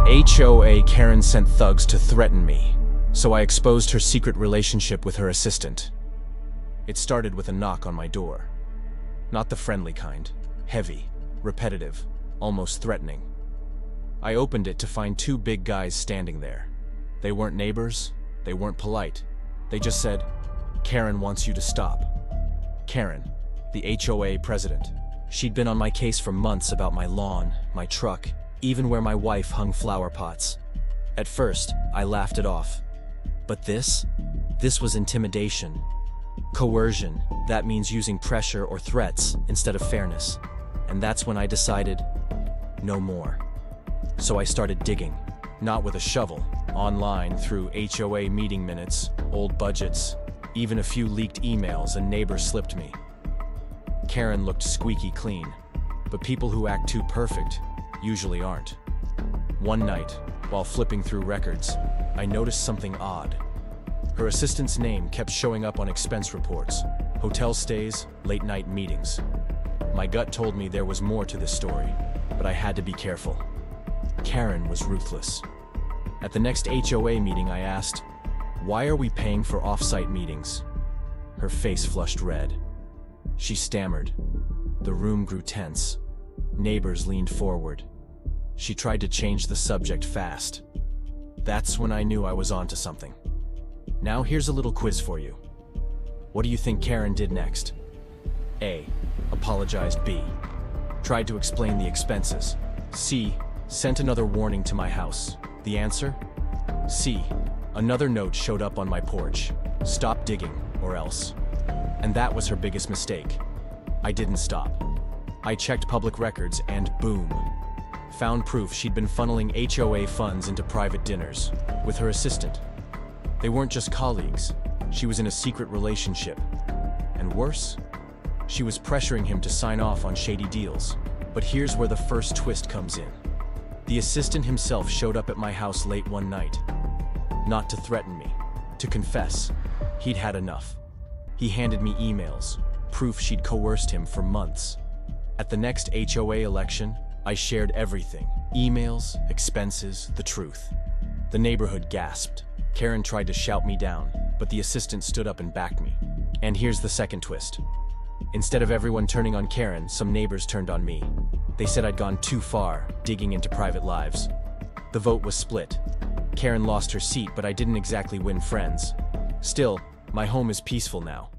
HOA, Karen sent thugs to threaten me, so I exposed her secret relationship with her assistant. It started with a knock on my door. Not the friendly kind. Heavy, repetitive, almost threatening. I opened it to find two big guys standing there. They weren't neighbors, they weren't polite. They just said, "Karen wants you to stop." Karen, the HOA president. She'd been on my case for months about my lawn, my truck, even where my wife hung flower pots. At first, I laughed it off. But this was intimidation. Coercion, that means using pressure or threats instead of fairness. And that's when I decided, no more. So I started digging, not with a shovel, online through HOA meeting minutes, old budgets, even a few leaked emails a neighbor slipped me. Karen looked squeaky clean, but people who act too perfect usually aren't. One night, while flipping through records, I noticed something odd. Her assistant's name kept showing up on expense reports, hotel stays, late-night meetings. My gut told me there was more to this story, but I had to be careful. Karen was ruthless. At the next HOA meeting, I asked, "Why are we paying for off-site meetings?" Her face flushed red. She stammered. The room grew tense. Neighbors leaned forward. She tried to change the subject fast. That's when I knew I was onto something. Now here's a little quiz for you. What do you think Karen did next? A. Apologized. B. Tried to explain the expenses. C. Sent another warning to my house. The answer? C. Another note showed up on my porch. Stop digging, or else. And that was her biggest mistake. I didn't stop. I checked public records and boom. Found proof she'd been funneling HOA funds into private dinners with her assistant. They weren't just colleagues. She was in a secret relationship. And worse, she was pressuring him to sign off on shady deals. But here's where the first twist comes in. The assistant himself showed up at my house late one night. Not to threaten me, to confess. He'd had enough. He handed me emails, proof she'd coerced him for months. At the next HOA election, I shared everything. Emails, expenses, the truth. The neighborhood gasped. Karen tried to shout me down, but the assistant stood up and backed me. And here's the second twist. Instead of everyone turning on Karen, some neighbors turned on me. They said I'd gone too far, digging into private lives. The vote was split. Karen lost her seat, but I didn't exactly win friends. Still, my home is peaceful now.